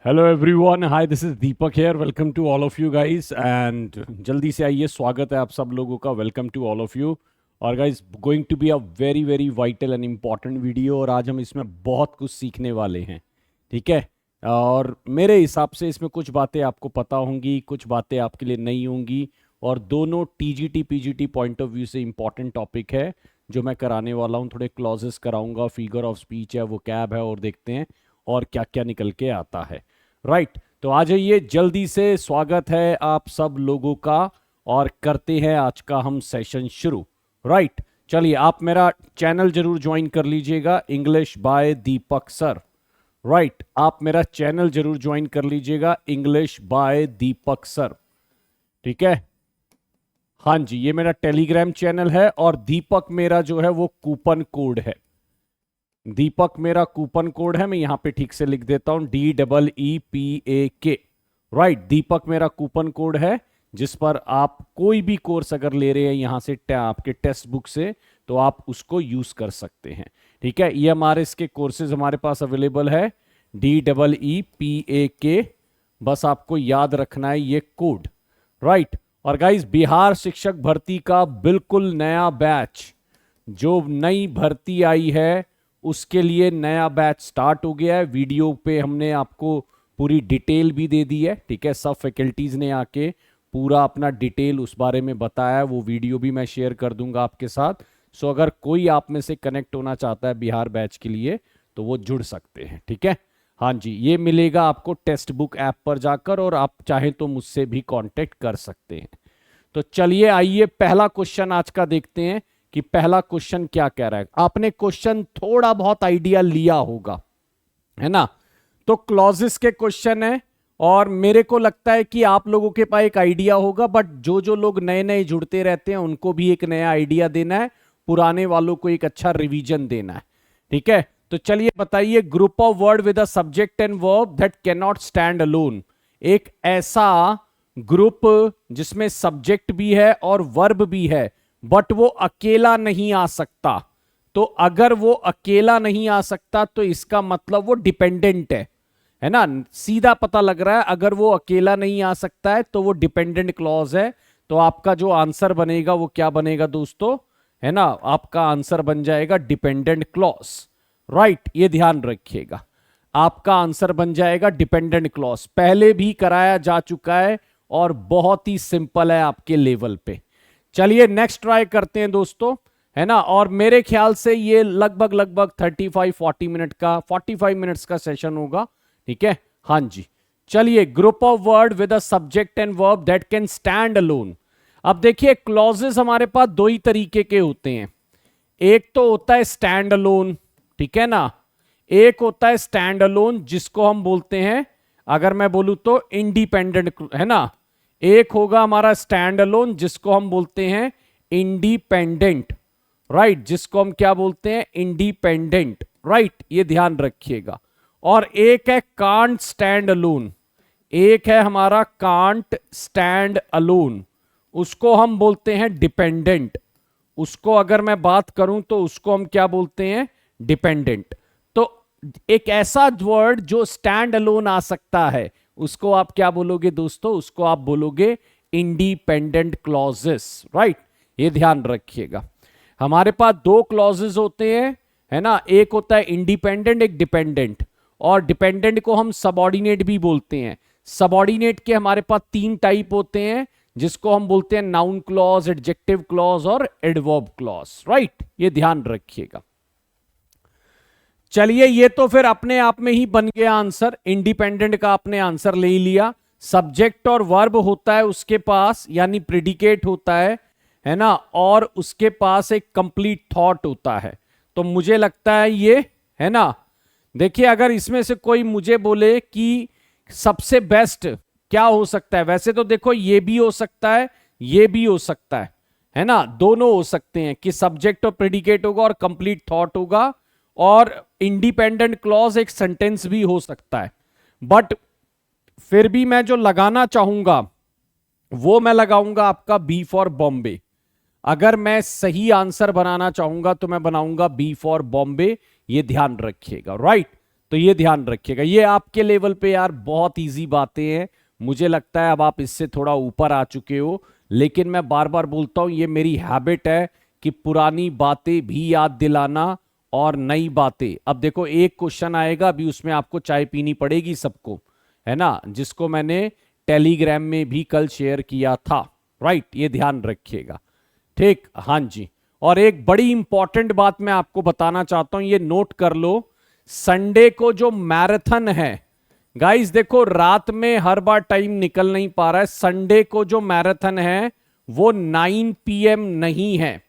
Hello everyone, hi, this is Deepak here. Welcome to all of you guys. And जल्दी से आइए, स्वागत है आप सब लोगों का। Welcome to all of you. और guys, going to be a very very vital and important video, और आज हम इसमें बहुत कुछ सीखने वाले हैं। ठीक है। और मेरे हिसाब से इसमें कुछ बातें आपको पता होंगी, कुछ बातें आपके लिए नहीं होंगी, और दोनों TGT PGT point of view से इम्पॉर्टेंट टॉपिक है जो मैं कराने वाला हूँ। थोड़े क्लॉजेस कराऊंगा, फिगर ऑफ स्पीच है, वो कैब है, और देखते हैं और क्या क्या निकल के आता है। राइट। तो आ जाइए जल्दी से, स्वागत है आप सब लोगों का, और करते हैं आज का हम सेशन शुरू। राइट। चलिए, आप मेरा चैनल जरूर ज्वाइन कर लीजिएगा, English by Deepak sir. Right, आप मेरा चैनल जरूर ज्वाइन कर लीजिएगा, इंग्लिश बाय दीपक सर। ठीक है। हाँ जी, ये मेरा टेलीग्राम चैनल है, और दीपक मेरा जो है वो कूपन कोड है। दीपक मेरा कूपन कोड है, मैं यहां पे ठीक से लिख देता हूं, DEEPAK। राइट, दीपक मेरा कूपन कोड है, जिस पर आप कोई भी कोर्स अगर ले रहे हैं यहां से आपके टेक्स्ट बुक से, तो आप उसको यूज कर सकते हैं। ठीक है, ये हमारे इसके कोर्सेज हमारे पास अवेलेबल है, DEEPAK। बस आपको याद रखना है ये कोड। राइट। और गाइस, बिहार शिक्षक भर्ती का बिल्कुल नया बैच, जो नई भर्ती आई है उसके लिए नया बैच स्टार्ट हो गया है। वीडियो पे हमने आपको पूरी डिटेल भी दे दी है। ठीक है, सब फैकल्टीज ने आके पूरा अपना डिटेल उस बारे में बताया है, वो वीडियो भी मैं शेयर कर दूंगा आपके साथ। सो अगर कोई आप में से कनेक्ट होना चाहता है बिहार बैच के लिए, तो वो जुड़ सकते हैं। ठीक है। हाँ जी, ये मिलेगा आपको टेक्स्ट बुक ऐप पर जाकर, और आप चाहें तो मुझसे भी कांटेक्ट कर सकते हैं। तो चलिए, आइए पहला क्वेश्चन आज का देखते हैं कि पहला क्वेश्चन क्या कह रहा है। आपने क्वेश्चन थोड़ा बहुत आइडिया लिया होगा, है ना। तो क्लॉजेस के क्वेश्चन है, और मेरे को लगता है कि आप लोगों के पास एक आइडिया होगा, बट जो जो लोग नए नए जुड़ते रहते हैं उनको भी एक नया आइडिया देना है, पुराने वालों को एक अच्छा रिवीजन देना है। ठीक है। तो चलिए बताइए, group of word with a subject and verb that can not stand alone. एक ऐसा ग्रुप जिसमें सब्जेक्ट भी है और वर्ब भी है, बट वो अकेला नहीं आ सकता। तो अगर वो अकेला नहीं आ सकता तो इसका मतलब वो डिपेंडेंट है ना। सीधा पता लग रहा है, अगर वो अकेला नहीं आ सकता है तो वो डिपेंडेंट क्लॉज है। तो आपका जो आंसर बनेगा वो क्या बनेगा दोस्तों, है ना, आपका आंसर बन जाएगा डिपेंडेंट क्लॉज। राइट, ये ध्यान रखिएगा, आपका आंसर बन जाएगा डिपेंडेंट क्लॉज। पहले भी कराया जा चुका है, और बहुत ही सिंपल है आपके लेवल पे। चलिए नेक्स्ट ट्राई करते हैं दोस्तों, है ना। और मेरे ख्याल से ये लगभग लगभग 45 मिनट्स का सेशन होगा। ठीक है। हाँ जी। चलिए, group of word with a subject and verb that can stand alone. अब देखिए, क्लॉजेस हमारे पास दो ही तरीके के होते हैं। एक तो होता है स्टैंड अलोन, ठीक है ना। एक होता है स्टैंड अलोन जिसको हम बोलते हैं, अगर मैं बोलूं तो इंडिपेंडेंट, है ना। एक होगा हमारा स्टैंड अलोन जिसको हम बोलते हैं इंडिपेंडेंट। राइट, जिसको हम क्या बोलते हैं, इंडिपेंडेंट। राइट, ये ध्यान रखिएगा। और एक है कांट स्टैंड अलोन, एक है हमारा कांट स्टैंड अलोन, उसको हम बोलते हैं डिपेंडेंट। उसको अगर मैं बात करूं तो उसको हम क्या बोलते हैं, डिपेंडेंट। तो एक ऐसा वर्ड जो स्टैंड अलोन आ सकता है, उसको आप क्या बोलोगे दोस्तों, उसको आप बोलोगे इंडिपेंडेंट क्लॉजेस। राइट, ये ध्यान रखिएगा। हमारे पास दो क्लॉजेस होते हैं, है ना। एक होता है इंडिपेंडेंट, एक डिपेंडेंट। और डिपेंडेंट को हम सबऑर्डिनेट भी बोलते हैं। सबऑर्डिनेट के हमारे पास तीन टाइप होते हैं, जिसको हम बोलते हैं नाउन क्लॉज, एडजेक्टिव क्लॉज और एडवर्ब क्लॉज। राइट, ये ध्यान रखिएगा। चलिए, ये तो फिर अपने आप में ही बन गया आंसर। इंडिपेंडेंट का आपने आंसर ले लिया। सब्जेक्ट और वर्ब होता है उसके पास, यानी प्रेडिकेट होता है ना, और उसके पास एक कंप्लीट थॉट होता है। तो मुझे लगता है ये, है ना। देखिए, अगर इसमें से कोई मुझे बोले कि सबसे बेस्ट क्या हो सकता है, वैसे तो देखो ये भी हो सकता है, ये भी हो सकता है ना। दोनों हो सकते हैं कि सब्जेक्ट और प्रेडिकेट होगा और कंप्लीट थॉट होगा, और इंडिपेंडेंट क्लॉज एक सेंटेंस भी हो सकता है। बट फिर भी मैं जो लगाना चाहूंगा वो मैं लगाऊंगा आपका बी फॉर बॉम्बे। अगर मैं सही आंसर बनाना चाहूंगा तो मैं बनाऊंगा बी फॉर बॉम्बे, ये ध्यान रखिएगा। राइट, तो ये ध्यान रखिएगा। ये आपके लेवल पे यार बहुत इजी बातें हैं, मुझे लगता है अब आप इससे थोड़ा ऊपर आ चुके हो, लेकिन मैं बार बार बोलता हूं ये मेरी हैबिट है कि पुरानी बातें भी याद दिलाना और नई बातें। अब देखो एक क्वेश्चन आएगा अभी, उसमें आपको चाय पीनी पड़ेगी सबको, है ना, जिसको मैंने टेलीग्राम में भी कल शेयर किया था, राइट, ये ध्यान रखिएगा, ठीक। हाँ जी, और एक बड़ी इंपॉर्टेंट बात मैं आपको बताना चाहता हूं, ये नोट कर लो, संडे को जो मैराथन है गाइस, देखो रात में हर बार टाइम निकल नहीं पा रहा है, संडे को जो मैराथन है वो 9 PM नहीं है।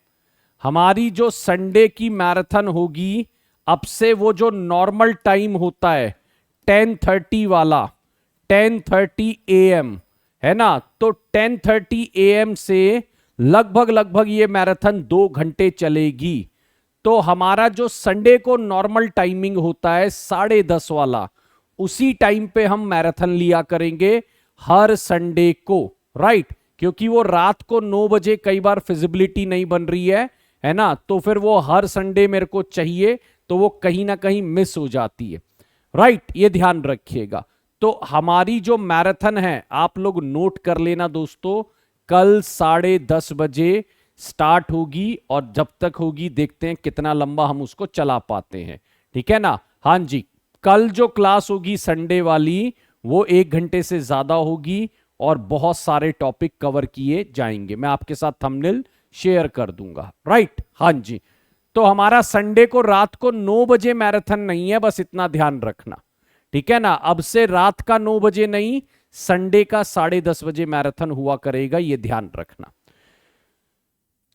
हमारी जो संडे की मैराथन होगी अब से, वो जो नॉर्मल टाइम होता है 10:30 वाला, 10:30 AM, है ना, तो 10:30 AM से लगभग ये मैराथन 2 घंटे चलेगी। तो हमारा जो संडे को नॉर्मल टाइमिंग होता है 10:30 वाला, उसी टाइम पे हम मैराथन लिया करेंगे हर संडे को, राइट, क्योंकि वो रात को 9 बजे कई बार फिजिबिलिटी नहीं बन रही है ना, तो फिर वो हर संडे मेरे को चाहिए, तो वो कहीं ना कहीं मिस हो जाती है, राइट, ये ध्यान रखिएगा। तो हमारी जो मैराथन है आप लोग नोट कर लेना दोस्तों, कल 10:30 बजे स्टार्ट होगी और जब तक होगी देखते हैं कितना लंबा हम उसको चला पाते हैं, ठीक है ना। हाँ जी, कल जो क्लास होगी संडे वाली वो 1 घंटे से ज्यादा होगी और बहुत सारे टॉपिक कवर किए जाएंगे, मैं आपके साथ थंबनेल शेयर कर दूंगा, राइट। हाँ जी, तो हमारा संडे को रात को 9 बजे मैराथन नहीं है, बस इतना ध्यान रखना, ठीक है ना। अब से रात का 9 बजे नहीं, संडे का 10:30 बजे मैराथन हुआ करेगा, ये ध्यान रखना।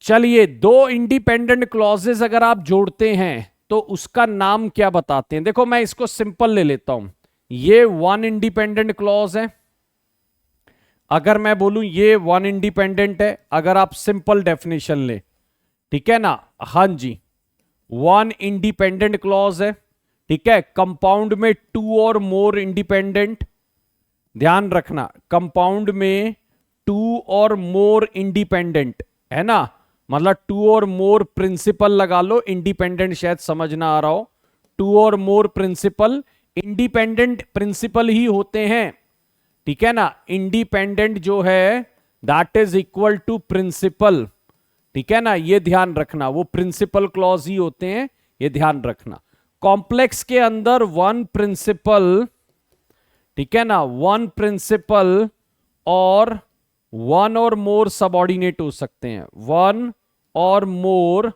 चलिए, 2 इंडिपेंडेंट क्लॉजेस अगर आप जोड़ते हैं तो उसका नाम क्या बताते हैं। देखो मैं इसको सिंपल ले लेता हूं, ये 1 इंडिपेंडेंट क्लॉज है, अगर मैं बोलूं ये 1 इंडिपेंडेंट है, अगर आप सिंपल डेफिनेशन ले, ठीक है ना। हाँ जी, 1 इंडिपेंडेंट क्लॉज है, ठीक है। कंपाउंड में 2 और मोर इंडिपेंडेंट, ध्यान रखना, कंपाउंड में 2 और मोर इंडिपेंडेंट, है ना, मतलब 2 और मोर प्रिंसिपल लगा लो, इंडिपेंडेंट शायद समझ ना आ रहा हो, 2 और मोर प्रिंसिपल, इंडिपेंडेंट प्रिंसिपल ही होते हैं, ठीक है ना। इंडिपेंडेंट जो है that is equal to principal, ठीक है ना, ये ध्यान रखना, वो प्रिंसिपल क्लॉज ही होते हैं, ये ध्यान रखना। कॉम्प्लेक्स के अंदर 1 प्रिंसिपल, ठीक है ना, 1 प्रिंसिपल और 1 और मोर सबऑर्डिनेट हो सकते हैं, 1 और मोर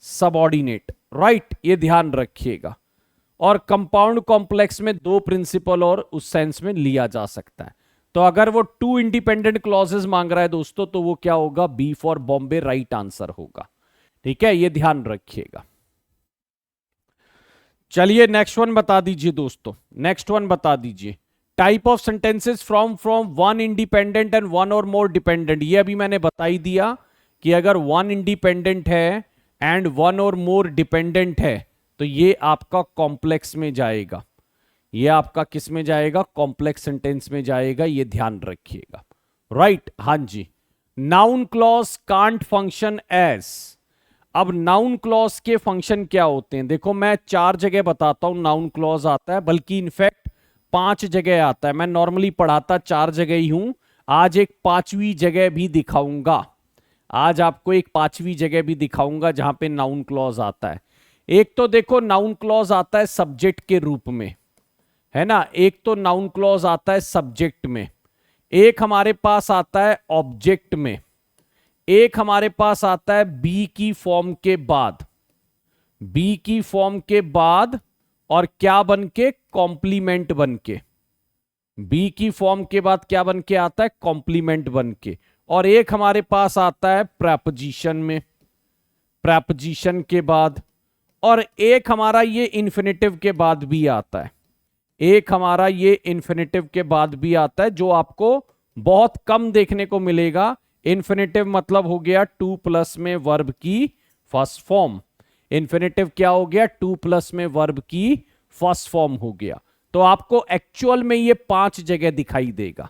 सबऑर्डिनेट, राइट, ये ध्यान रखिएगा। और कंपाउंड कॉम्प्लेक्स में 2 प्रिंसिपल और उस सेंस में लिया जा सकता है। तो अगर वो 2 इंडिपेंडेंट क्लॉजेस मांग रहा है दोस्तों, तो वो क्या होगा, B for Bombay right answer होगा, ठीक है, ये ध्यान रखिएगा। चलिए नेक्स्ट वन बता दीजिए दोस्तों, नेक्स्ट वन बता दीजिए, type of sentences from 1 independent and 1 और मोर डिपेंडेंट। ये अभी मैंने बता ही दिया कि अगर 1 इंडिपेंडेंट है एंड 1 और मोर डिपेंडेंट है तो ये आपका कॉम्प्लेक्स में जाएगा, ये आपका किस में जाएगा, कॉम्प्लेक्स सेंटेंस में जाएगा, ये ध्यान रखिएगा, राइट। हाँ जी, noun clause can't function as. अब नाउन क्लॉज के फंक्शन क्या होते हैं, देखो मैं 4 जगह बताता हूं नाउन क्लॉज आता है, बल्कि इनफैक्ट 5 जगह आता है, मैं नॉर्मली पढ़ाता 4 जगह ही हूं, आज एक 5वीं जगह भी दिखाऊंगा, आज आपको एक 5वीं जगह भी दिखाऊंगा जहां पे नाउन क्लॉज आता है। एक तो देखो नाउन क्लॉज आता है सब्जेक्ट के रूप में, है ना, एक तो नाउन क्लॉज आता है सब्जेक्ट में, एक हमारे पास आता है ऑब्जेक्ट में, एक हमारे पास आता है बी की फॉर्म के बाद, बी की फॉर्म के बाद, और क्या बन के, कॉम्प्लीमेंट बन के, बी की फॉर्म के बाद क्या बन के आता है, कॉम्प्लीमेंट बन के, और एक हमारे पास आता है प्रेपोजिशन में, प्रेपोजिशन के बाद, और एक हमारा ये इन्फिनेटिव के बाद भी आता है, एक हमारा ये इन्फिनेटिव के बाद भी आता है, जो आपको बहुत कम देखने को मिलेगा। इन्फिनेटिव मतलब हो गया 2+ में वर्ब की फर्स्ट फॉर्म, इन्फिनेटिव क्या हो गया, 2+ में वर्ब की फर्स्ट फॉर्म हो गया। तो आपको एक्चुअल में ये 5 जगह दिखाई देगा,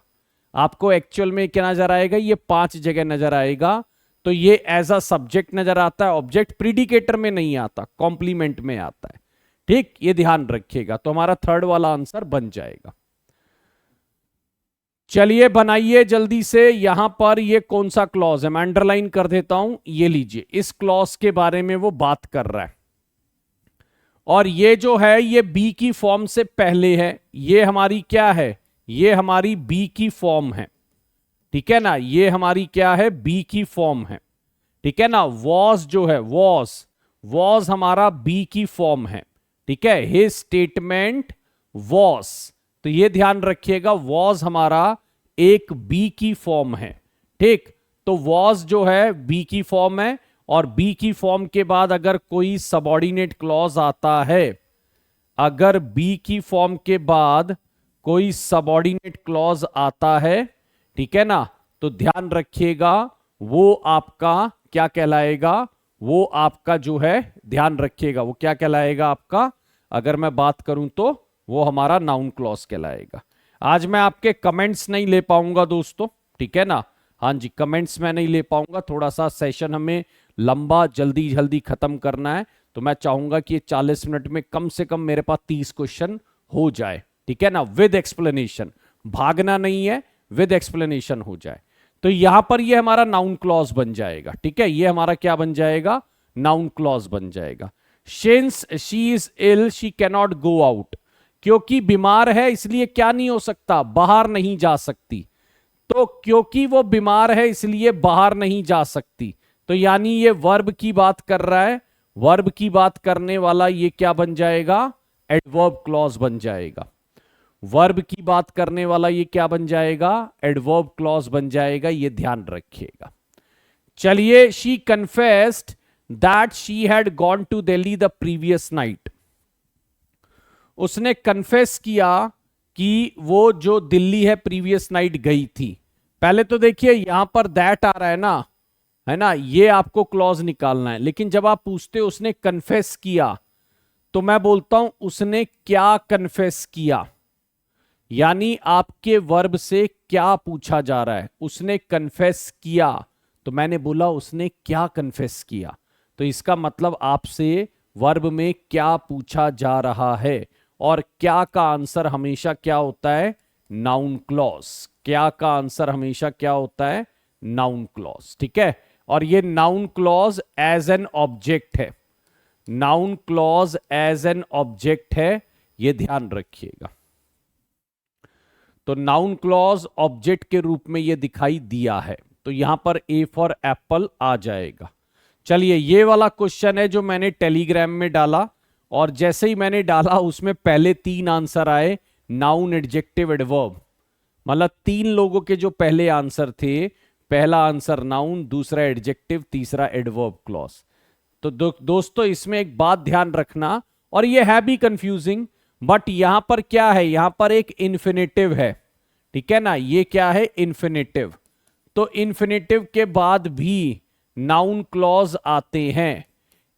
आपको एक्चुअल में क्या नजर आएगा, ये 5 जगह नजर आएगा। तो ये एज अ सब्जेक्ट नजर आता है, ऑब्जेक्ट प्रीडिकेटर में नहीं आता, कॉम्प्लीमेंट में आता है, ठीक, ये ध्यान रखिएगा। तो हमारा थर्ड वाला आंसर बन जाएगा। चलिए बनाइए जल्दी से। यहां पर ये कौन सा क्लॉज है, मैं अंडरलाइन कर देता हूं। ये लीजिए, इस क्लॉज के बारे में वो बात कर रहा है, और ये जो है ये बी की फॉर्म से पहले है। ये हमारी क्या है, ये हमारी बी की फॉर्म है, ठीक है ना। ये हमारी क्या है, बी की फॉर्म है, ठीक है ना। वॉज जो है, वॉज हमारा बी की फॉर्म है, ठीक है। हिज स्टेटमेंट वॉज, तो ये ध्यान रखिएगा, वॉज हमारा एक बी की फॉर्म है, ठीक। तो वॉज जो है बी की फॉर्म है, और बी की फॉर्म के बाद अगर कोई सबऑर्डिनेट क्लॉज आता है, अगर बी की फॉर्म के बाद कोई सबऑर्डिनेट क्लॉज आता है, ठीक है ना, तो ध्यान रखिएगा वो आपका क्या कहलाएगा, वो आपका जो है, ध्यान रखिएगा वो क्या कहलाएगा आपका, अगर मैं बात करूं तो वो हमारा नाउन क्लॉज कहलाएगा। आज मैं आपके कमेंट्स नहीं ले पाऊंगा दोस्तों, ठीक है ना। हाँ जी, कमेंट्स मैं नहीं ले पाऊंगा, थोड़ा सा सेशन हमें लंबा जल्दी जल्दी खत्म करना है। तो मैं चाहूंगा कि 40 मिनट में कम से कम मेरे पास 30 क्वेश्चन हो जाए, ठीक है ना, विद एक्सप्लेनेशन। भागना नहीं है, विद एक्सप्लेनेशन हो जाए। तो यहां पर ये हमारा नाउन क्लॉज बन जाएगा, ठीक है। ये हमारा क्या बन जाएगा, नाउन क्लॉज बन जाएगा। Since she is ill she cannot go out, क्योंकि बीमार है इसलिए क्या नहीं हो सकता, बाहर नहीं जा सकती। तो क्योंकि वो बीमार है इसलिए बाहर नहीं जा सकती, तो यानी ये वर्ब की बात कर रहा है। वर्ब की बात करने वाला ये क्या बन जाएगा, एडवर्ब क्लॉज बन जाएगा। वर्ब की बात करने वाला ये क्या बन जाएगा, एडवर्ब क्लॉज बन जाएगा, ये ध्यान रखिएगा। चलिए, she confessed that she had gone to Delhi the previous night. उसने कन्फेस किया कि वो जो दिल्ली है प्रीवियस नाइट गई थी। पहले तो देखिए यहां पर दैट आ रहा है ना, ये आपको क्लॉज निकालना है। लेकिन जब आप पूछते हो उसने कन्फेस किया, तो मैं बोलता हूं उसने क्या कन्फेस किया, यानी आपके वर्ब से क्या पूछा जा रहा है। उसने कन्फेस किया, तो मैंने बोला उसने क्या कन्फेस किया, तो इसका मतलब आपसे वर्ब में क्या पूछा जा रहा है। और क्या का आंसर हमेशा क्या होता है, नाउन क्लॉज। क्या का आंसर हमेशा क्या होता है, नाउन क्लॉज, ठीक है। और ये noun clause as an object है, noun clause as an object है, ये ध्यान रखिएगा। तो नाउन क्लॉज ऑब्जेक्ट के रूप में ये दिखाई दिया है, तो यहां पर ए फॉर एप्पल आ जाएगा। चलिए, ये वाला क्वेश्चन है जो मैंने टेलीग्राम में डाला, और जैसे ही मैंने डाला उसमें पहले 3 आंसर आए, नाउन एडजेक्टिव एडवर्ब। मतलब 3 लोगों के जो पहले आंसर थे, पहला आंसर नाउन, दूसरा एडजेक्टिव, तीसरा एडवर्ब क्लॉज। तो दोस्तों इसमें एक बात ध्यान रखना, और ये है भी कंफ्यूजिंग, बट यहां पर क्या है, यहां पर एक इन्फिनेटिव है, ठीक है ना। ये क्या है, इन्फिनेटिव। तो इन्फिनेटिव के बाद भी नाउन क्लॉज आते हैं,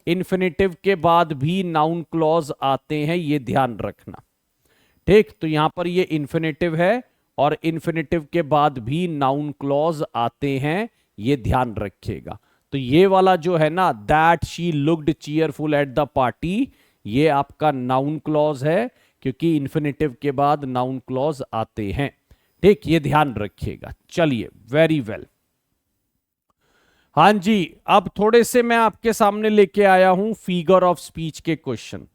इन्फिनेटिव के बाद भी नाउन क्लॉज आते हैं, ये ध्यान रखना, ठीक। तो यहां पर ये इन्फिनेटिव है, और इन्फिनेटिव के बाद भी नाउन क्लॉज आते हैं, ये ध्यान रखिएगा। तो ये वाला जो है ना, that she looked cheerful at the party, ये आपका नाउन क्लॉज है, क्योंकि इन्फिनेटिव के बाद नाउन क्लॉज आते हैं, ठीक, ये ध्यान रखिएगा। चलिए, वेरी वेल। हाँ जी, अब थोड़े से मैं आपके सामने लेके आया हूं फिगर ऑफ स्पीच के क्वेश्चन।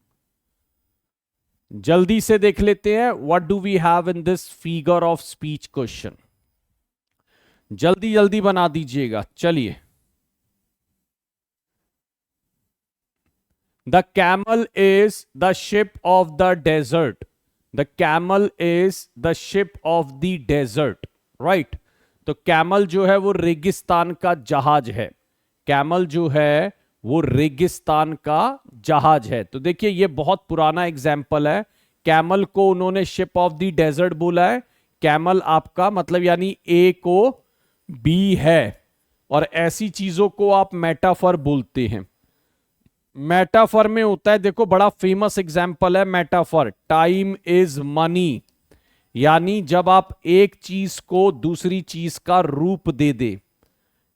जल्दी से देख लेते हैं, what do we have in this figure of speech question. जल्दी जल्दी बना दीजिएगा। चलिए, the camel is the ship of the desert. The camel is the ship of the desert, right. तो कैमल जो है वो रेगिस्तान का जहाज है। कैमल जो है वो रेगिस्तान का जहाज है। तो देखिए ये बहुत पुराना एग्जाम्पल है। कैमल को उन्होंने शिप ऑफ द डेजर्ट बोला है। कैमल आपका मतलब यानी ए को बी है, और ऐसी चीजों को आप मेटाफर बोलते हैं। मेटाफर में होता है, देखो बड़ा फेमस एग्जाम्पल है मेटाफर, टाइम इज मनी। यानी जब आप एक चीज को दूसरी चीज का रूप दे दे,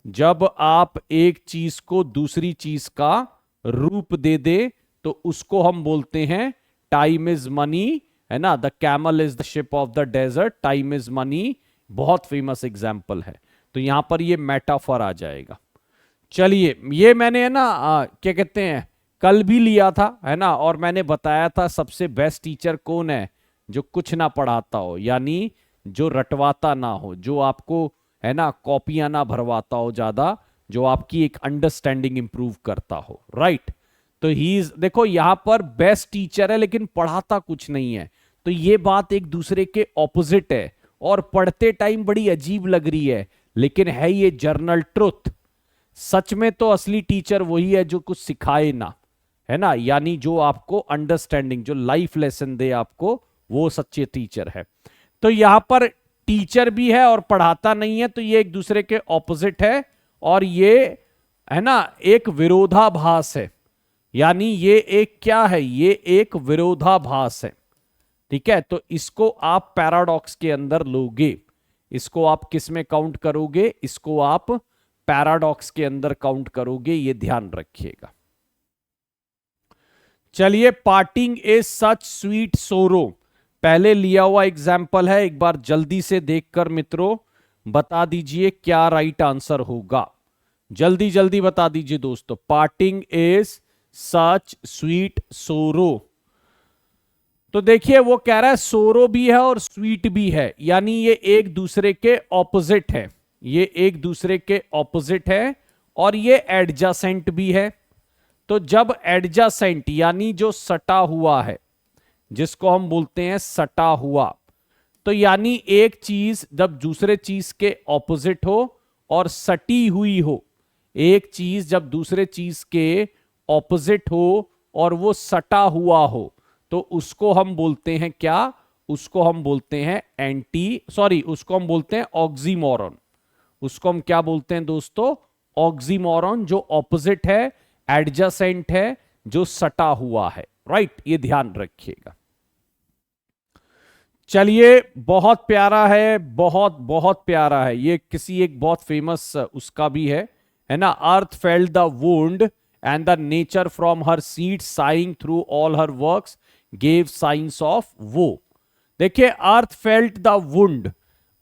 जब आप एक चीज को दूसरी चीज का रूप दे दे, तो उसको हम बोलते हैं टाइम इज मनी, है ना। The camel is the ship of the desert, time is money, बहुत फेमस एग्जाम्पल है। तो यहां पर ये मेटाफर आ जाएगा। चलिए, ये मैंने है ना क्या कहते हैं, कल भी लिया था, है ना। और मैंने बताया था सबसे बेस्ट टीचर कौन है, जो कुछ ना पढ़ाता हो, यानी जो रटवाता ना हो, जो आपको है ना कॉपियां ना भरवाता हो ज्यादा, जो आपकी एक अंडरस्टैंडिंग इंप्रूव करता हो, राइट। तो ही इज, देखो यहां पर बेस्ट टीचर है लेकिन पढ़ाता कुछ नहीं है, तो ये बात एक दूसरे के ऑपोजिट है। और पढ़ते टाइम बड़ी अजीब लग रही है, लेकिन है ये जर्नल ट्रुथ। सच में तो असली टीचर वही है जो कुछ सिखाए ना, है ना, यानी जो आपको अंडरस्टैंडिंग, जो लाइफ लेसन दे आपको, वो सच्चे टीचर है। तो यहां पर टीचर भी है और पढ़ाता नहीं है, तो ये एक दूसरे के ऑपोजिट है। और ये है ना एक विरोधाभास है, यानी ये एक क्या है, ये एक विरोधाभास है। ठीक है, तो इसको आप पैराडॉक्स के अंदर लोगे, इसको आप किस में काउंट करोगे, इसको आप पैराडॉक्स के अंदर काउंट करोगे, ये ध्यान रखिएगा। चलिए, पार्टिंग इज सच स्वीट सोरो, पहले लिया हुआ एग्जाम्पल है, एक बार जल्दी से देखकर मित्रों बता दीजिए क्या राइट आंसर होगा। जल्दी जल्दी बता दीजिए दोस्तों। पार्टिंग इज सच स्वीट सोरो, तो देखिए वो कह रहा है सोरो भी है और स्वीट भी है, यानी ये एक दूसरे के ऑपोजिट है, ये एक दूसरे के ऑपोजिट है, और ये एडजासेंट भी है। तो जब एडजासेंट यानी जो सटा हुआ है, जिसको हम बोलते हैं सटा हुआ, तो यानी एक चीज जब दूसरे चीज के ऑपोजिट हो और सटी हुई हो, एक चीज जब दूसरे चीज के ऑपोजिट हो और वो सटा हुआ हो, तो उसको हम बोलते हैं क्या, उसको हम बोलते हैं उसको हम बोलते हैं ऑक्सीमोरन। उसको हम क्या बोलते हैं दोस्तों, ऑक्सीमोरन, जो ऑपोजिट है, एडजेसेंट है, जो सटा हुआ है, राइट। ये ध्यान रखिएगा। चलिए, बहुत प्यारा है, बहुत बहुत प्यारा है ये, किसी एक बहुत फेमस उसका भी है ना। Earth felt the wound and the nature from her seed saying through all her works gave science of woe. देखिए, earth felt the wound,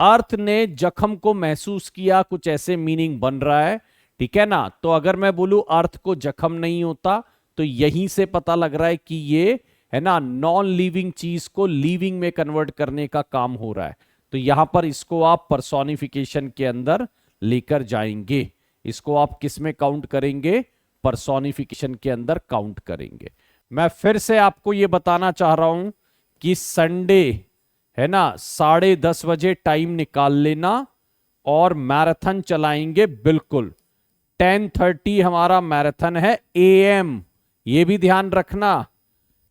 earth ने जख्म को महसूस किया, कुछ ऐसे मीनिंग बन रहा है, ठीक है ना। तो अगर मैं बोलूं अर्थ को जख्म नहीं होता, तो यहीं से पता लग रहा है कि ये है ना नॉन लिविंग चीज को लिविंग में कन्वर्ट करने का काम हो रहा है। तो यहां पर इसको आप पर्सोनिफिकेशन के अंदर लेकर जाएंगे, इसको आप किस में काउंट करेंगे, पर्सोनिफिकेशन के अंदर काउंट करेंगे। मैं फिर से आपको यह बताना चाह रहा हूं कि संडे है ना 10:30 बजे टाइम निकाल लेना और मैराथन चलाएंगे, बिल्कुल 10:30 हमारा मैराथन है AM। ये भी ध्यान रखना,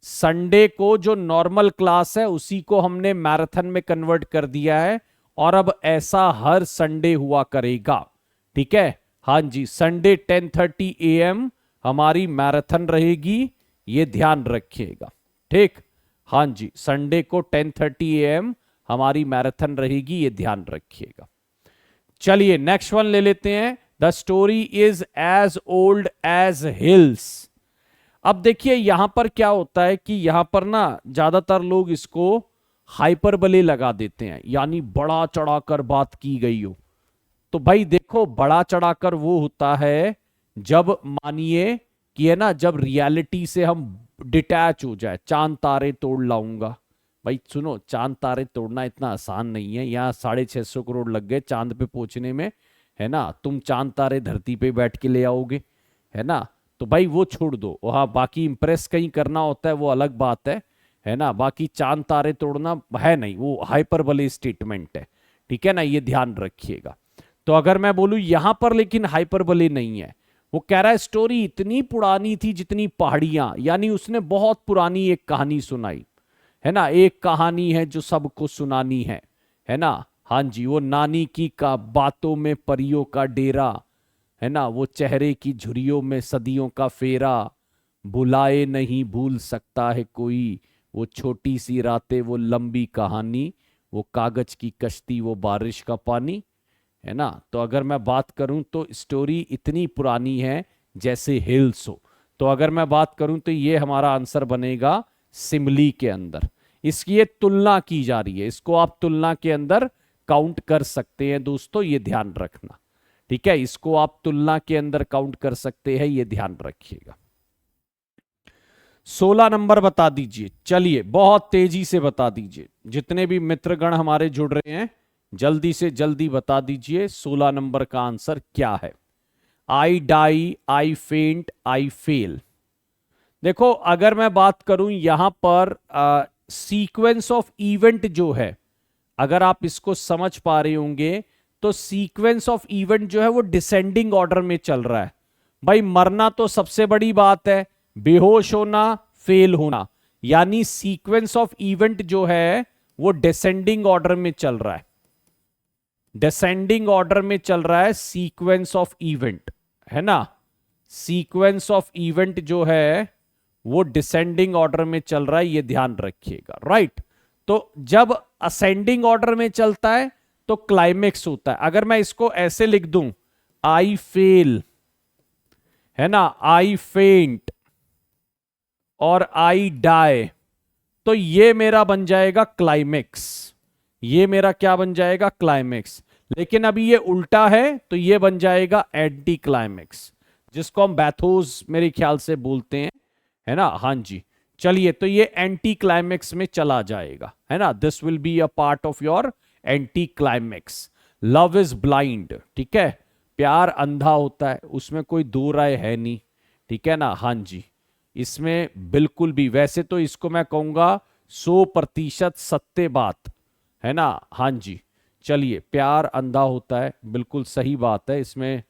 संडे को जो नॉर्मल क्लास है उसी को हमने मैराथन में कन्वर्ट कर दिया है, और अब ऐसा हर संडे हुआ करेगा, ठीक है। हाँ जी, संडे 10:30 AM हमारी मैराथन रहेगी, ये ध्यान रखिएगा, ठीक। हाँ जी, संडे को 10:30 AM हमारी मैराथन रहेगी, ये ध्यान रखिएगा। चलिए नेक्स्ट वन ले लेते हैं। The story is as old as hills. अब देखिए यहां पर क्या होता है कि यहां पर ना ज्यादातर लोग इसको हाइपरबले लगा देते हैं, यानी बड़ा चढ़ाकर बात की गई हो। तो भाई देखो, बड़ा चढ़ाकर वो होता है जब मानिए कि है ना, जब रियलिटी से हम डिटैच हो जाए। चांद तारे तोड़ लाऊंगा, भाई सुनो, चांद तारे तोड़ना इतना आसान नहीं है, यहाँ 650 करोड़ लग गए चांद पे पहुंचने में, है ना। तुम चांद तारे धरती पे बैठ के ले आओगे, है ना। तो भाई वो छोड़ दो, वहां बाकी इंप्रेस कहीं करना होता है, वो अलग बात है ना। बाकी चांद तारे तोड़ना है नहीं, वो हाइपरबले स्टेटमेंट है, ठीक है ना, ये ध्यान रखिएगा। तो अगर मैं बोलूं यहां पर लेकिन हाइपरबले नहीं है, वो कह रहा है स्टोरी इतनी पुरानी थी जितनी पहाड़ियां, यानी उसने बहुत पुरानी एक कहानी सुनाई, है ना। एक कहानी है जो सबको सुनानी है ना। हाँ जी, वो नानी की का बातों में परियों का डेरा, है ना। वो चेहरे की झुर्रियों में सदियों का फेरा, भुलाए नहीं भूल सकता है कोई, वो छोटी सी रातें वो लंबी कहानी, वो कागज की कश्ती वो बारिश का पानी, है ना। तो अगर मैं बात करूं तो स्टोरी इतनी पुरानी है जैसे हिल्स हो। तो अगर मैं बात करूं तो ये हमारा आंसर बनेगा सिमली के अंदर। इसकी ये तुलना की जा रही है, इसको आप तुलना के अंदर काउंट कर सकते हैं दोस्तों, ये ध्यान रखना। ठीक है, इसको आप तुलना के अंदर काउंट कर सकते हैं, ये ध्यान रखिएगा। 16 नंबर बता दीजिए। चलिए बहुत तेजी से बता दीजिए, जितने भी मित्रगण हमारे जुड़ रहे हैं जल्दी से जल्दी बता दीजिए 16 नंबर का आंसर क्या है। आई डाई, आई फेंट, आई फेल। देखो अगर मैं बात करूं यहां पर सीक्वेंस ऑफ इवेंट जो है, अगर आप इसको समझ पा रहे होंगे तो सीक्वेंस ऑफ इवेंट जो है वो डिसेंडिंग ऑर्डर में चल रहा है। भाई मरना तो सबसे बड़ी बात है, बेहोश होना, फेल होना, यानी सीक्वेंस ऑफ इवेंट जो है वो डिसेंडिंग ऑर्डर में चल रहा है। डिसेंडिंग ऑर्डर में चल रहा है सीक्वेंस ऑफ इवेंट, है ना। सीक्वेंस ऑफ इवेंट जो है वो डिसेंडिंग ऑर्डर में चल रहा है, ये ध्यान रखिएगा। राइट, तो जब असेंडिंग ऑर्डर में चलता है तो क्लाइमेक्स होता है। अगर मैं इसको ऐसे लिख दूं, आई फेल, है ना, आई फेंट और आई डाई, तो ये मेरा बन जाएगा क्लाइमेक्स। ये मेरा क्या बन जाएगा? क्लाइमेक्स। लेकिन अभी ये उल्टा है तो ये बन जाएगा एंटी क्लाइमेक्स, जिसको हम बैथोस मेरे ख्याल से बोलते हैं, है ना। हाँ जी, चलिए तो ये एंटी क्लाइमेक्स में चला जाएगा, है ना। This will be a part of your anti climax. Love is blind, ठीक है, प्यार अंधा होता है, उसमें कोई दो राय है नहीं, ठीक है ना। हाँ जी, इसमें बिल्कुल भी, वैसे तो इसको मैं कहूंगा 100% सत्य बात, है ना। हाँ जी, चलिए प्यार अंधा होता है, बिल्कुल सही बात है, इसमें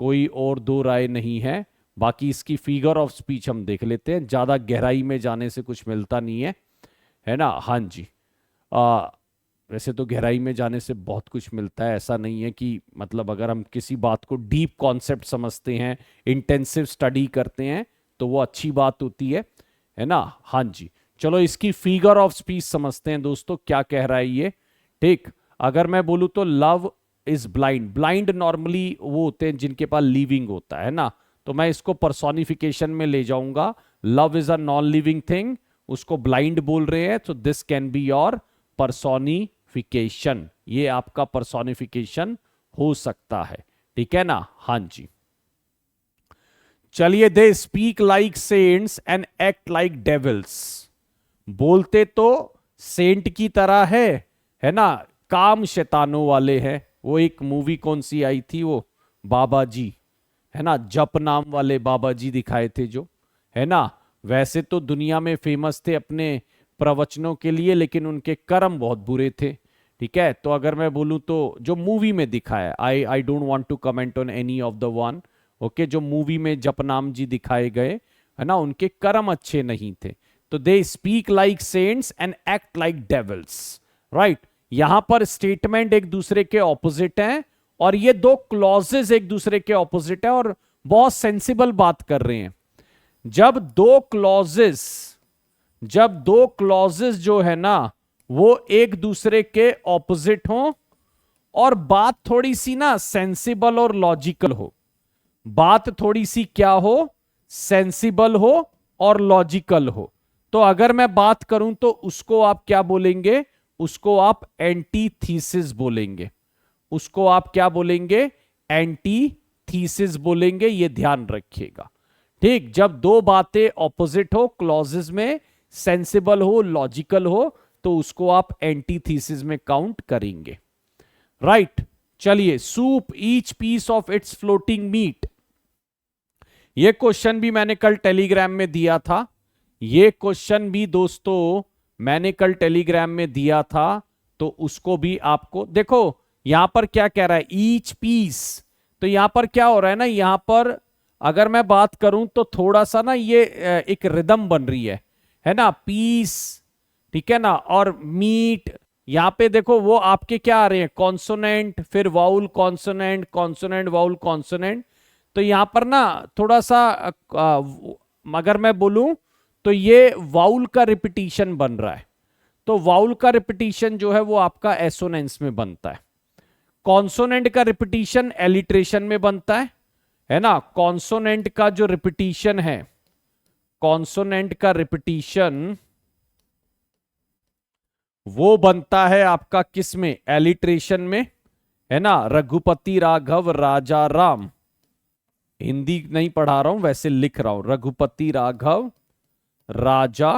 कोई और दो राय नहीं है। बाकी इसकी फिगर ऑफ स्पीच हम देख लेते हैं, ज्यादा गहराई में जाने से कुछ मिलता नहीं है ना। हाँ जी, वैसे तो गहराई में जाने से बहुत कुछ मिलता है, ऐसा नहीं है कि मतलब अगर हम किसी बात को डीप कॉन्सेप्ट समझते हैं, इंटेंसिव स्टडी करते हैं तो वो अच्छी बात होती है ना। हाँ जी, चलो इसकी फिगर ऑफ स्पीच समझते हैं दोस्तों, क्या कह रहा है ये। ठीक, अगर मैं बोलूं तो love is blind, blind normally वो होते हैं जिनके पास लिविंग होता है ना, तो मैं इसको पर्सोनिफिकेशन में ले जाऊंगा। Love is a non living thing, उसको ब्लाइंड बोल रहे हैं, तो this can be your personification, ये आपका पर्सोनिफिकेशन हो सकता है, ठीक है ना। हाँ जी, चलिए they speak like saints and act like devils. बोलते तो सेंट की तरह है ना, काम शैतानों वाले हैं। वो एक मूवी कौन सी आई थी, वो बाबा जी, है ना, जप नाम वाले बाबा जी दिखाए थे जो, है ना। वैसे तो दुनिया में फेमस थे अपने प्रवचनों के लिए, लेकिन उनके कर्म बहुत बुरे थे, ठीक है। तो अगर मैं बोलूं तो जो मूवी में दिखाया, I don't want to comment on any of the one, okay, जो मूवी में जपनाम जी दिखाए गए, है ना, उनके कर्म अच्छे नहीं थे। तो they speak like saints and act like devils, right. यहां पर स्टेटमेंट एक दूसरे के ऑपोजिट हैं और ये दो क्लॉजेस एक दूसरे के ऑपोजिट है और बहुत सेंसिबल बात कर रहे हैं। जब दो क्लॉजेस जो है ना वो एक दूसरे के ऑपोजिट हो और बात थोड़ी सी ना सेंसिबल और लॉजिकल हो, बात थोड़ी सी क्या हो, सेंसिबल हो और लॉजिकल हो, तो अगर मैं बात करूं तो उसको आप क्या बोलेंगे? उसको आप एंटीथीसिस बोलेंगे। उसको आप क्या बोलेंगे? एंटीथीसिस बोलेंगे, ये ध्यान रखिएगा। ठीक, जब दो बातें ऑपोजिट हो, क्लॉजेस में सेंसिबल हो, लॉजिकल हो, तो उसको आप एंटीथीसिस में काउंट करेंगे, राइट। चलिए, soup each piece of its floating meat. ये क्वेश्चन भी मैंने कल टेलीग्राम में दिया था, ये क्वेश्चन भी दोस्तों मैंने कल टेलीग्राम में दिया था, तो उसको भी आपको देखो। यहां पर क्या कह रहा है? ईच पीस, तो यहां पर क्या हो रहा है ना, यहां पर अगर मैं बात करूं तो थोड़ा सा ना ये एक रिदम बन रही है ना, पीस, ठीक है ना, और मीट। यहां पे देखो वो आपके क्या आ रहे हैं? कॉन्सोनेंट, फिर vowel consonant, consonant vowel consonant. तो यहां पर ना थोड़ा सा अगर मैं बोलूं तो ये वाउल का रिपीटिशन बन रहा है, तो वाउल का रिपीटिशन जो है वो आपका एसोनेंस में बनता है। कॉन्सोनेंट का रिपीटिशन एलिट्रेशन में बनता है ना। कॉन्सोनेंट का जो रिपीटिशन है कॉन्सोनेंट का रिपीटिशन वो बनता है आपका किस में, एलिट्रेशन में, है ना। रघुपति राघव राजा राम, हिंदी नहीं पढ़ा रहा हूं वैसे लिख रहा हूं, रघुपति राघव राजा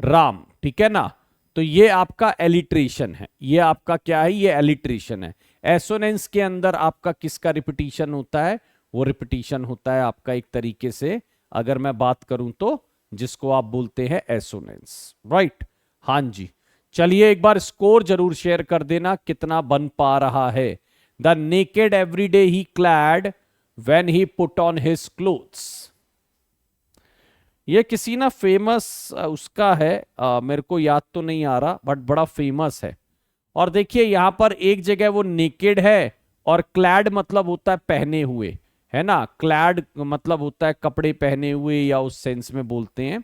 राम, ठीक है ना। तो ये आपका एलिट्रेशन है, ये आपका क्या है, ये एलिट्रेशन है। एसोनेंस के अंदर आपका किसका रिपीटिशन होता है, वो रिपीटिशन होता है आपका एक तरीके से अगर मैं बात करूं तो जिसको आप बोलते हैं एसोनेंस, राइट। हाँ जी, चलिए एक बार स्कोर जरूर शेयर कर देना कितना बन पा रहा है। The naked everyday he clad when he put on his clothes. ये किसी ना फेमस उसका है, मेरे को याद तो नहीं आ रहा बट बड़ा फेमस है। और देखिए यहां पर एक जगह वो नेकेड है और क्लैड मतलब होता है पहने हुए, है ना। क्लैड मतलब होता है कपड़े पहने हुए या उस सेंस में बोलते हैं।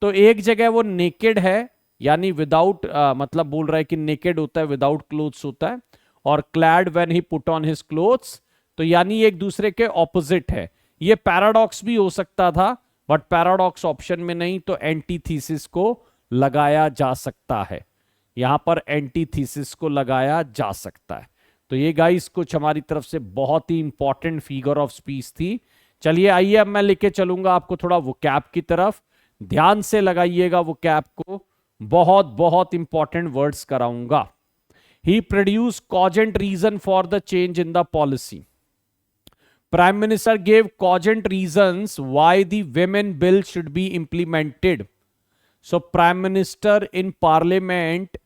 तो एक जगह वो नेकेड है यानी विदाउट, मतलब बोल रहा है कि नेकेड होता है विदाउट क्लोथ्स होता है, और clad when he put on his clothes, तो यानी एक दूसरे के ऑपोजिट है। ये पैराडॉक्स भी हो सकता था बट पैराडॉक्स ऑप्शन में नहीं, तो एंटीथीसिस को लगाया जा सकता है, यहां पर एंटीथीसिस को लगाया जा सकता है। तो ये गाइस कुछ हमारी तरफ से बहुत ही इंपॉर्टेंट फिगर ऑफ स्पीच थी। चलिए आइए अब मैं लेके चलूंगा आपको थोड़ा वोकैब की तरफ, ध्यान से लगाइएगा वोकैब को, बहुत बहुत इंपॉर्टेंट वर्ड्स कराऊंगा। He produce cogent reason for the change in the policy. Prime Minister gave cogent reasons why the women bill should be implemented. So Prime Minister in Parliament,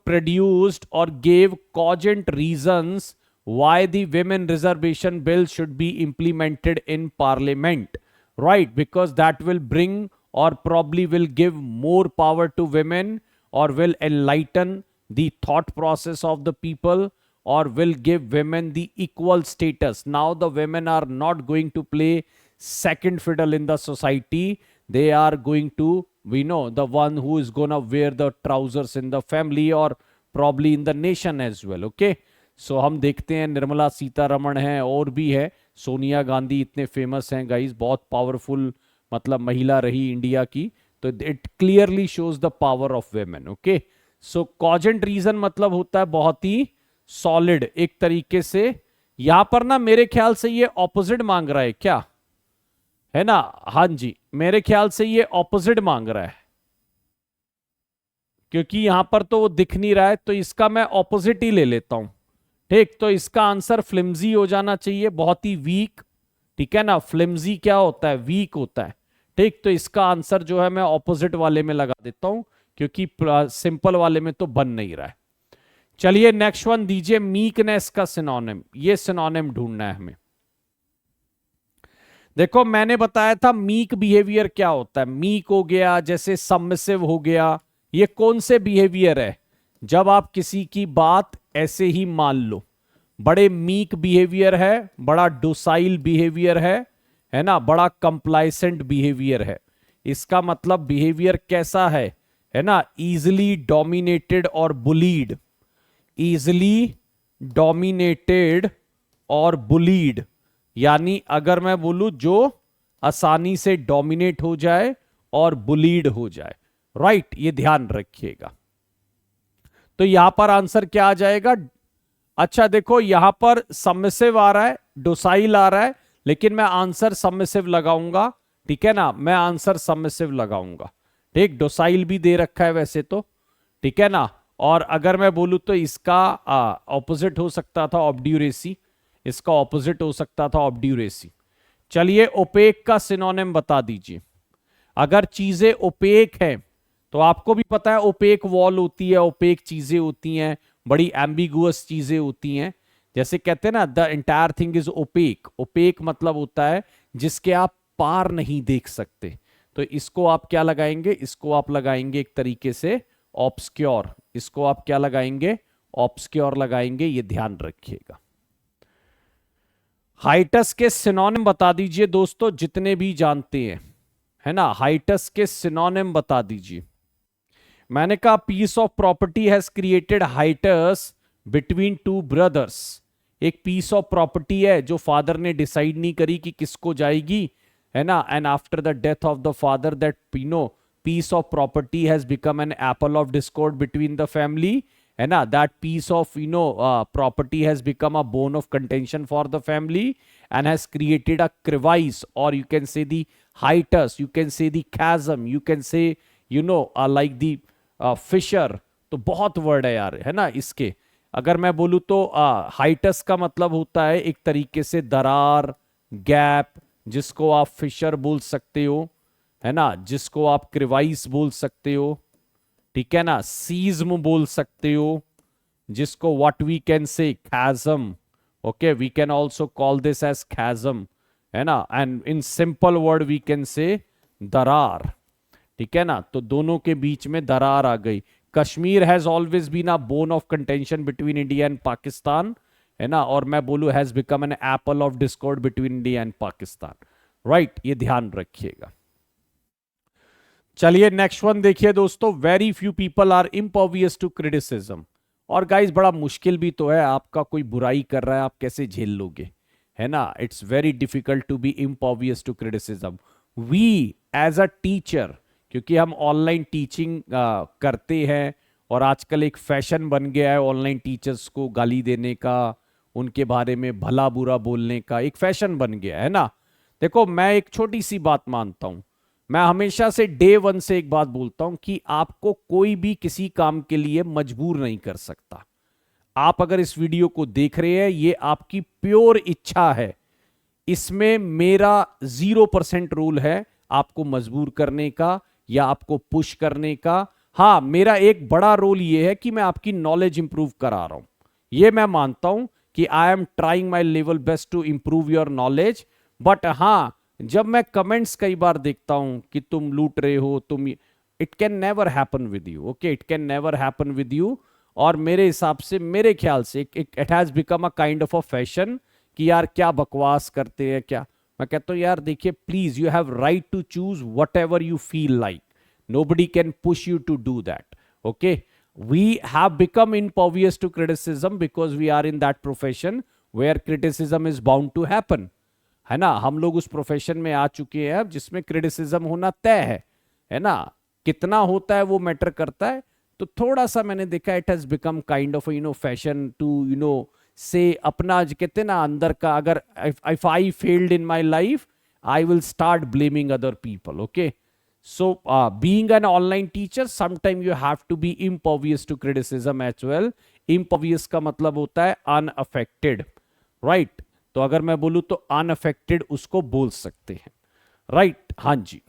produced or gave cogent reasons why the women reservation bill should be implemented in Parliament, right? Because that will bring or probably will give more power to women or will enlighten the thought process of the people, or will give women the equal status. Now the women are not going to play second fiddle in the society. They are going to, we know, the one who is gonna wear the trousers in the family or probably in the nation as well. Okay, so हम देखते हैं निर्मला सीतारमण हैं और भी है, सोनिया गांधी इतने famous हैं guys, बहुत पावरफुल मतलब महिला रही इंडिया की। तो it clearly shows the power of women. Okay, so cogent reason मतलब होता है बहुत ही सॉलिड एक तरीके से। यहां पर ना मेरे ख्याल से ये ऑपोजिट मांग रहा है क्या, है ना। हाँ जी, मेरे ख्याल से ये ऑपोजिट मांग रहा है क्योंकि यहां पर तो वो दिख नहीं रहा है, तो इसका मैं ऑपोजिट ही ले लेता हूं। ठीक, तो इसका आंसर फ्लिम्जी हो जाना चाहिए, बहुत ही वीक, ठीक है ना। फ्लिम्जी क्या होता है, वीक होता है। ठीक, तो इसका आंसर जो है मैं ऑपोजिट वाले में लगा देता हूं क्योंकि सिंपल वाले में तो बन नहीं रहा है। चलिए नेक्स्ट वन दीजिए, मीकनेस का सिनोनिम, ये सिनोनिम ढूंढना है हमें। देखो मैंने बताया था मीक बिहेवियर क्या होता है, मीक हो गया जैसे सबमिसिव हो गया, ये कौन से बिहेवियर है, जब आप किसी की बात ऐसे ही मान लो। बड़े मीक बिहेवियर है, बड़ा डोसाइल बिहेवियर है ना, बड़ा कंप्लाइसेंट बिहेवियर है। इसका मतलब बिहेवियर कैसा है ना, इजिली डोमिनेटेड और बुलीड, इजिली डोमिनेटेड और बुलीड, यानी अगर मैं बोलूं जो आसानी से डोमिनेट हो जाए और बुलीड हो जाए, राइट, ये ध्यान रखिएगा। तो यहां पर आंसर क्या आ जाएगा। अच्छा देखो यहां पर सबमिसिव आ रहा है, डोसाइल आ रहा है, लेकिन मैं आंसर सबमिसिव लगाऊंगा, ठीक है ना, मैं आंसर सबमिसिव लगाऊंगा। ठीक, डोसाइल भी दे रखा है वैसे तो, ठीक है ना। और अगर मैं बोलूं तो इसका ऑपोजिट हो सकता था ऑब्ड्यूरेसी, इसका ऑपोजिट हो सकता था ऑब्ड्यूरेसी। चलिए ओपेक का सिनोनिम बता दीजिए। अगर चीजें ओपेक हैं तो आपको भी पता है ओपेक वॉल होती है, ओपेक चीजें होती हैं, बड़ी एम्बिगुअस चीजें होती हैं, जैसे कहते हैं ना the entire thing is opaque. Opaque मतलब होता है जिसके आप पार नहीं देख सकते, तो इसको आप क्या लगाएंगे, इसको आप लगाएंगे एक तरीके से ऑब्सक्योर, इसको आप क्या लगाएंगे, ऑब्सक्योर लगाएंगे, ये ध्यान रखिएगा। हाइटस के सिनोनिम बता दीजिए दोस्तों, जितने भी जानते हैं, है ना, हाइटस के सिनोनिम बता दीजिए। मैंने कहा piece of property has created hiatus between two brothers. एक पीस ऑफ प्रॉपर्टी है जो फादर ने डिसाइड नहीं करी कि किसको जाएगी, है ना, and after the death of the father that piece of property has become an apple of discord between the family, है ना, दैट पीस ऑफ property has become a bone of contention for the family and has created a crevice, or you can say the hiatus, you can say the chasm, you can say like the fissure. तो बहुत word है यार, है ना इसके। अगर मैं बोलूँ तो हाइटस का मतलब होता है एक तरीके से दरार, गैप, जिसको आप फिशर बोल सकते हो, है ना, जिसको आप क्रिवाइस बोल सकते हो, ठीक है ना, सीज्म बोल सकते हो, जिसको what we can say chasm, okay, we can also call this as chasm, है ना, and in simple word we can say दरार, ठीक है ना। तो दोनों के बीच में दरार आ गई। Kashmir has always been a bone of contention between India and Pakistan, है ना, और मैं बोलूं has become an apple of discord between India and Pakistan, right, ये ध्यान रखिएगा। चलिए नेक्स्ट वन देखिए दोस्तों, very few people are impervious to criticism. और गाइस बड़ा मुश्किल भी तो है, आपका कोई बुराई कर रहा है आप कैसे झेल लोगे, है ना, it's very difficult to be impervious to criticism. We as a teacher, क्योंकि हम ऑनलाइन टीचिंग करते हैं और आजकल एक फैशन बन गया है ऑनलाइन टीचर्स को गाली देने का, उनके बारे में भला बुरा बोलने का एक फैशन बन गया है ना। देखो मैं एक छोटी सी बात मानता हूं, मैं हमेशा से डे वन से एक बात बोलता हूं कि आपको कोई भी किसी काम के लिए मजबूर नहीं कर सकता। आप अगर इस वीडियो को देख रहे हैं, ये आपकी प्योर इच्छा है, इसमें मेरा 0% रूल है आपको मजबूर करने का या आपको पुश करने का। हाँ, मेरा एक बड़ा रोल ये है कि मैं आपकी नॉलेज इंप्रूव करा रहा हूं, ये मैं मानता हूं कि I am trying my level best to improve your knowledge. But हाँ, जब मैं कमेंट्स कई बार देखता हूं कि तुम लूट रहे हो, तुम, it can never happen with you, okay, it can never happen with you. और मेरे हिसाब से, मेरे ख्याल से it has become a kind of a fashion कि यार क्या बकवास करते हैं क्या। मैं कहता हूं यार देखिए, please you have right to choose whatever you feel like, nobody can push you to do that, okay? We have become impervious to criticism because we are in that profession where criticism is bound to happen, है ना। हम लोग उस profession में आ चुके हैं अब जिसमें क्रिटिसिज्म होना तय है ना। कितना होता है वो मैटर करता है। तो थोड़ा सा मैंने देखा it has become kind of fashion to say अपना जो कहते हैं ना अंदर का, अगर if I failed in my life I will start blaming other people, okay. So, being an online teacher, sometimes you have to be impervious to criticism as well. Impervious का मतलब होता है unaffected, right? तो अगर मैं बोलूं तो unaffected उसको बोल सकते हैं, right? हाँ जी।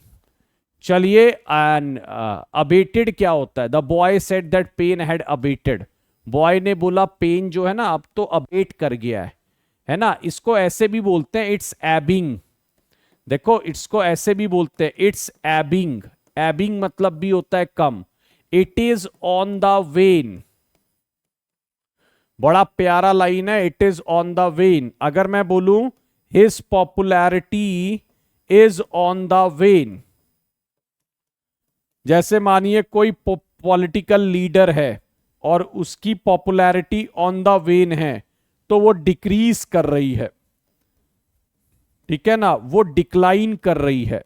चलिए, abated क्या होता है? The boy said that pain had abated. Boy ने बोला पेन जो है ना अब तो अबेट कर गया है ना। इसको ऐसे भी बोलते हैं, इट्स एबिंग। देखो इसको ऐसे भी बोलते हैं, इट्स एबिंग। एबिंग मतलब भी होता है कम। It is on the wane, बड़ा प्यारा लाइन है, it is on the wane. अगर मैं बोलूं his popularity is on the wane, जैसे मानिए कोई पॉलिटिकल लीडर है और उसकी पॉपुलैरिटी ऑन द वेन है, तो वो डिक्रीज कर रही है, ठीक है ना, वो डिक्लाइन कर रही है,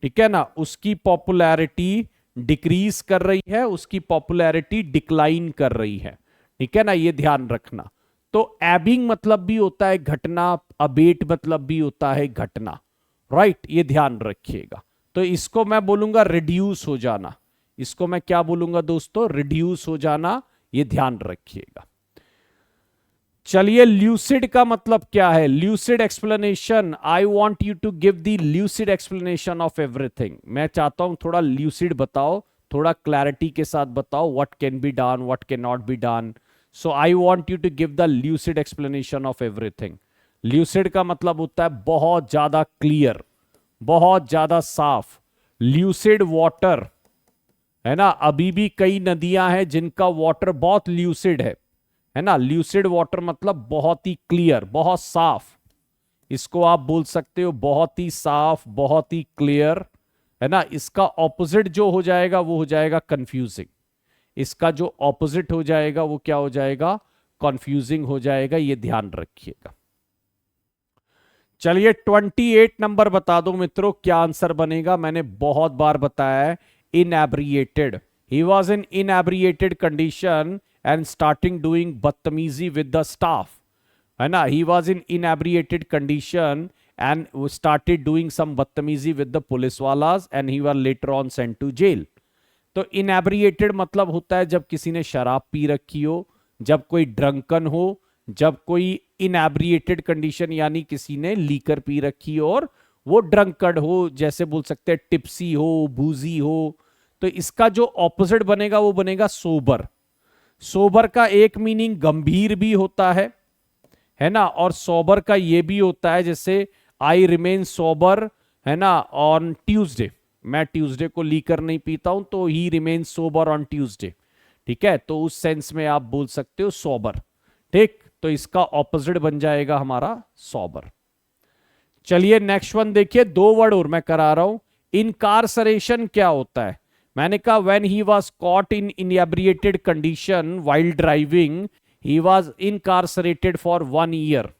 ठीक है ना, उसकी पॉपुलैरिटी डिक्रीज कर रही है, उसकी पॉपुलैरिटी डिक्लाइन कर रही है, ठीक है ना, ये ध्यान रखना। तो एबिंग मतलब भी होता है घटना, अबेट मतलब भी होता है घटना, राइट, ये ध्यान रखिएगा। तो इसको मैं बोलूंगा रिड्यूस हो जाना, इसको मैं क्या बोलूंगा दोस्तों, रिड्यूस हो जाना, ये ध्यान रखिएगा। चलिए, ल्यूसिड का मतलब क्या है? Lucid explanation, I want you to give the lucid explanation of everything. मैं चाहता हूं थोड़ा ल्यूसिड बताओ, थोड़ा क्लैरिटी के साथ बताओ, what can be done, what can not be done. So I want you to give the lucid explanation of everything. Lucid का मतलब होता है बहुत ज्यादा क्लियर, बहुत ज्यादा साफ। ल्यूसिड वाटर, है ना, अभी भी कई नदियां हैं जिनका वाटर बहुत ल्यूसिड है ना। ल्यूसिड वाटर मतलब बहुत ही क्लियर, बहुत साफ, इसको आप बोल सकते हो बहुत ही साफ, बहुत ही क्लियर, है ना। इसका ऑपोजिट जो हो जाएगा वो हो जाएगा कंफ्यूजिंग, इसका जो ऑपोजिट हो जाएगा वो क्या हो जाएगा, कंफ्यूजिंग हो जाएगा, ये ध्यान रखिएगा। चलिए 28 नंबर बता दो मित्रों, क्या आंसर बनेगा। मैंने बहुत बार बताया है, inebriated. He was in inebriated condition and starting doing बदतमीजी विद द स्टाफ, है ना। He was in inebriated condition and started doing some बदतमीजी विद द पुलिस वालाज and he was later on sent to jail. तो inebriated मतलब होता है जब किसी ने शराब पी रखी हो, जब कोई ड्रंकन हो, जब कोई इनएब्रिएटेड कंडीशन यानी किसी ने लीकर पी रखी हो और वो ड्रंकर्ड हो, जैसे बोल सकते हैं टिप्सी हो, बूजी हो। तो इसका जो ऑपोजिट बनेगा वो बनेगा सोबर। सोबर का एक मीनिंग गंभीर भी होता है ना, और सोबर का ये भी होता है जैसे आई रिमेन सोबर, है ना, ऑन ट्यूसडे। मैं ट्यूसडे को लीकर नहीं पीता हूं, तो he remain sober on Tuesday. ठीक है, तो उस सेंस में आप बोल सकते हो सोबर। ठीक, तो इसका ऑपोजिट बन जाएगा हमारा सोबर। चलिए नेक्स्ट वन देखिए, 2 वर्ड और मैं करा रहा हूं। इनकार्सरेशन क्या होता है। मैंने कहा when he was caught in inebriated condition while driving he was incarcerated for 1 year.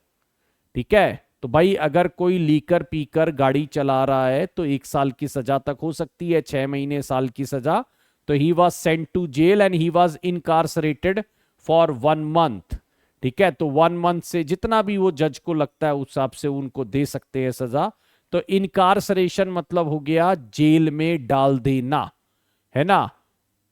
ठीक है, तो भाई अगर कोई लीकर पीकर गाड़ी चला रहा है तो 1 साल की सजा तक हो सकती है, 6 महीने, साल की सजा। तो he was sent to jail and he was incarcerated for 1 month. ठीक है, तो 1 मंथ से जितना भी वो जज को लगता है उस हिसाब से उनको दे सकते हैं सजा। तो इनकार्सरेशन मतलब हो गया जेल में डाल देना, है ना।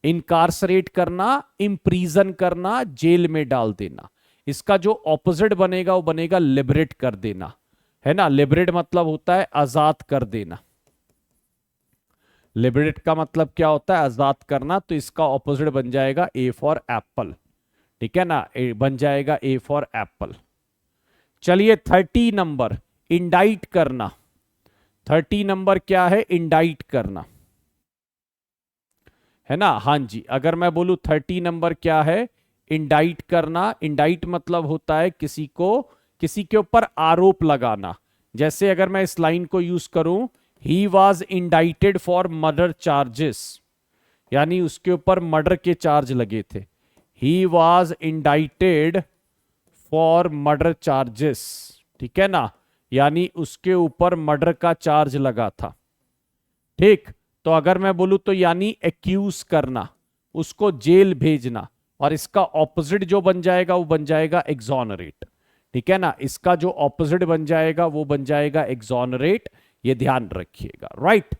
इनकार्सरेट करना, इम्प्रीजन करना, जेल में डाल देना। इसका जो ऑपोजिट बनेगा वो बनेगा लिबरेट कर देना, है ना। लिबरेट मतलब होता है आजाद कर देना। लिबरेट का मतलब क्या होता है, आजाद करना। तो इसका ऑपोजिट बन जाएगा ए फॉर एप्पल। ठीक है ना, बन जाएगा ए फॉर एप्पल। चलिए 30 नंबर, इंडाइट करना। 30 नंबर क्या है, इंडाइट करना, है ना। हाँ जी, अगर मैं बोलूं 30 नंबर क्या है, इंडाइट करना। इंडाइट मतलब होता है किसी को, किसी के ऊपर आरोप लगाना। जैसे अगर मैं इस लाइन को यूज करूं, he was indicted for murder charges, यानी उसके ऊपर मर्डर के चार्ज लगे थे। He was indicted for murder charges, ठीक है ना, यानी उसके ऊपर मर्डर का चार्ज लगा था। ठीक, तो अगर मैं बोलूं तो यानी एक्यूज करना, उसको जेल भेजना। और इसका ऑपोजिट जो बन जाएगा वो बन जाएगा एक्सोनरेट। ठीक है ना, इसका जो ऑपोजिट बन जाएगा वो बन जाएगा एक्सोनरेट। ये ध्यान रखिएगा, राइट।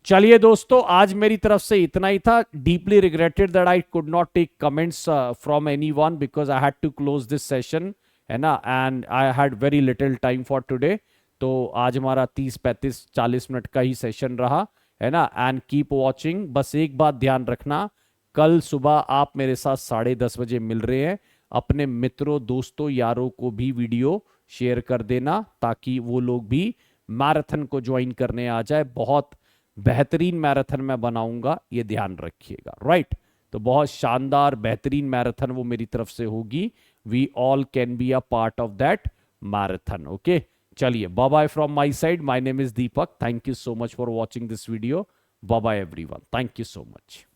चलिए दोस्तों, आज मेरी तरफ से इतना ही था। Deeply regretted that I could not take comments from anyone because I had to close this session, है ना, and I had very little time for today. तो आज हमारा 30-35-40 मिनट का ही सेशन रहा, है ना। And keep watching. बस एक बात ध्यान रखना, कल सुबह आप मेरे साथ 10:30 बजे मिल रहे हैं। अपने मित्रों, दोस्तों, यारों को भी वीडियो शेयर कर देना ताकि वो लोग भी मैराथन को ज्वाइन करने आ जाए। बहुत बेहतरीन मैराथन मैं बनाऊंगा, ये ध्यान रखिएगा, राइट। तो बहुत शानदार बेहतरीन मैराथन वो मेरी तरफ से होगी। We all can be a part of that marathon, okay. चलिए, bye bye from my side. My name is Deepak. Thank you so much for watching this video. Bye bye everyone, thank you so much.